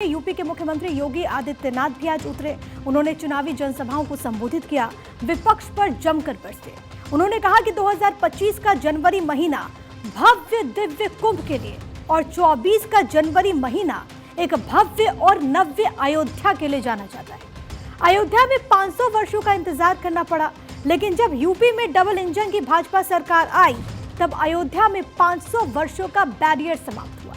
UP के मुख्यमंत्री योगी आदित्यनाथ भी आज उतरे। उन्होंने चुनावी जनसभाओं को संबोधित किया। विपक्ष पर जमकर बरसे। उन्होंने कहा कि 2025 का जनवरी महीना भव्य दिव्य कुंभ के लिए और 24 का जनवरी महीना एक भव्य और नव्य अयोध्या के लिए जाना जाता है। अयोध्या में 500 वर्षों का इंतजार करना पड़ा, लेकिन जब यूपी में डबल इंजन की भाजपा सरकार आई तब अयोध्या में 500 वर्षों का बैरियर समाप्त हुआ।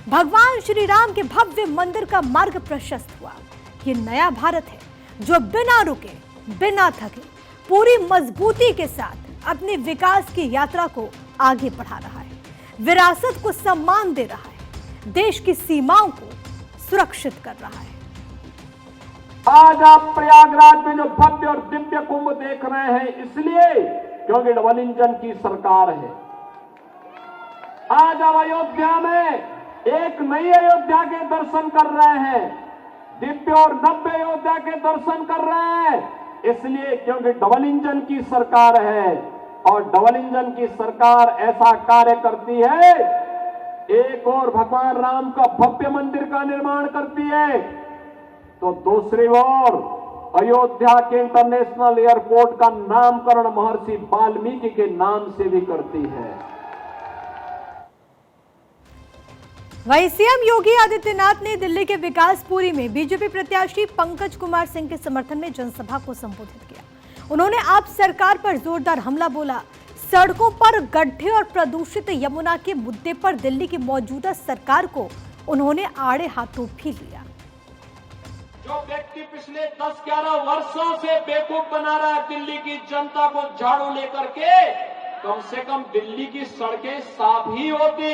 भगवान श्री राम के भव्य मंदिर का मार्ग प्रशस्त हुआ। ये नया भारत है जो बिना रुके, बिना थके, पूरी मजबूती के साथ अपने विकास की यात्रा को आगे बढ़ा रहा है, विरासत को सम्मान दे रहा है, देश की सीमाओं को सुरक्षित कर रहा है। आज आप प्रयागराज में जो भव्य और दिव्य कुंभ देख रहे हैं, इसलिए क्योंकि डबल इंजन की सरकार है। आज आप अयोध्या में एक नई अयोध्या के दर्शन कर रहे हैं, दिव्य और नव्य अयोध्या के दर्शन कर रहे हैं, इसलिए क्योंकि डबल इंजन की सरकार है। और डबल इंजन की सरकार ऐसा कार्य करती है, एक और भगवान राम का भव्य मंदिर का निर्माण करती है, तो दूसरी ओर अयोध्या के इंटरनेशनल एयरपोर्ट का नामकरण महर्षि वाल्मीकि के नाम से भी करती है। वहीं सीएम योगी आदित्यनाथ ने दिल्ली के विकासपुरी में बीजेपी प्रत्याशी पंकज कुमार सिंह के समर्थन में जनसभा को संबोधित किया। उन्होंने आप सरकार पर जोरदार हमला बोला। सड़कों पर गड्ढे और प्रदूषित यमुना के मुद्दे पर दिल्ली की मौजूदा सरकार को उन्होंने आड़े हाथों भी लिया। जो व्यक्ति पिछले 10-11 वर्षों से बेवकूफ बना रहा है दिल्ली की जनता को झाड़ू लेकर के, कम से कम दिल्ली की सड़कें साफ ही होती,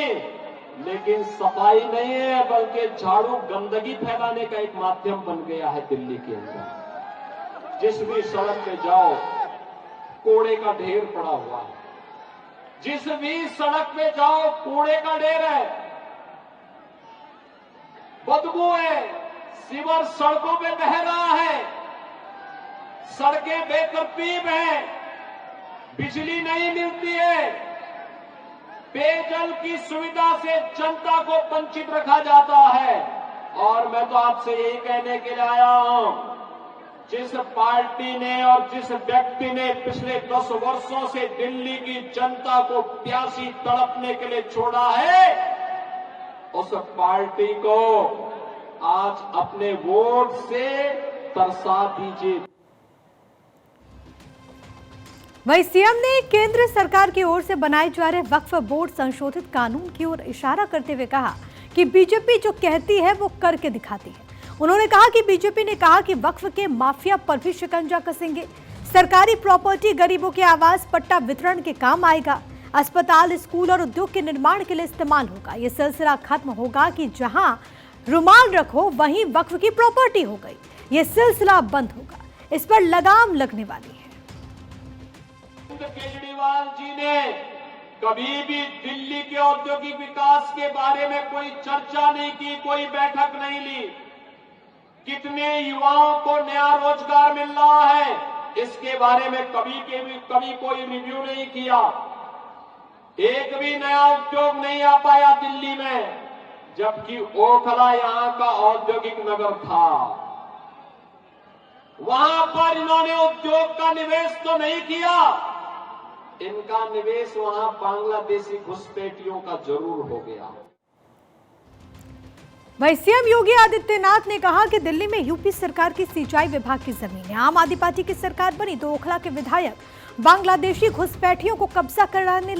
लेकिन सफाई नहीं है, बल्कि झाड़ू गंदगी फैलाने का एक माध्यम बन गया है दिल्ली के अंदर। जिस भी सड़क पे जाओ कूड़े का ढेर पड़ा हुआ है, जिस भी सड़क पे जाओ कूड़े का ढेर है, बदबू है, सीवर सड़कों पे बह रहा है, सड़कें बेतरतीब हैं, बिजली नहीं मिलती है, पेयजल की सुविधा से जनता को वंचित रखा जाता है। और मैं तो आपसे यही कहने के लिए आया हूं, जिस पार्टी ने और जिस व्यक्ति ने पिछले 10 वर्षों से दिल्ली की जनता को प्यासी तड़पने के लिए छोड़ा है, उस पार्टी को आज अपने वोट से तरसा दीजिए। वहीं सीएम ने केंद्र सरकार की ओर से बनाए जा रहे वक्फ बोर्ड संशोधित कानून की ओर इशारा करते हुए कहा कि बीजेपी जो कहती है वो करके दिखाती है। उन्होंने कहा कि बीजेपी ने कहा कि वक्फ के माफिया पर भी शिकंजा कसेंगे। सरकारी प्रॉपर्टी गरीबों के आवास पट्टा वितरण के काम आएगा। अस्पताल, स्कूल और उद्योग के निर्माण के लिए इस्तेमाल होगा। ये सिलसिला खत्म होगा कि जहां रुमाल रखो वहीं वक्फ की प्रॉपर्टी हो गई। ये सिलसिला बंद होगा। इस पर लगाम लगने वाली है। केजरीवाल जी ने कभी भी दिल्ली के औद्योगिक विकास के बारे में कोई चर्चा नहीं की, कोई बैठक नहीं ली। कितने युवाओं को नया रोजगार मिल रहा है, इसके बारे में कभी कोई रिव्यू नहीं किया। एक भी नया उद्योग नहीं आ पाया दिल्ली में, जबकि ओखला यहां का औद्योगिक नगर था। वहां पर इन्होंने उद्योग का निवेश तो नहीं किया, इनका निवेश वहां बांग्लादेशी घुसपैठियों का जरूर हो गया। वहीं सीएम योगी आदित्यनाथ ने कहा कि दिल्ली में यूपी सरकार की सिंचाई विभाग की जमीन है। आम आदमी पार्टी की सरकार बनी तो ओखला के विधायक बांग्लादेशी घुसपैठियों को कब्जा कराने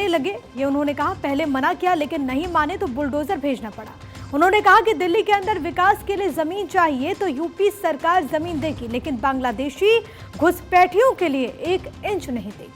लगे। ये उन्होंने कहा। पहले मना किया लेकिन नहीं माने तो बुलडोजर भेजना पड़ा। उन्होंने कहा कि दिल्ली के अंदर विकास के लिए जमीन चाहिए तो यूपी सरकार जमीन देगी, लेकिन बांग्लादेशी घुसपैठियों के लिए 1 इंच नहीं देगी।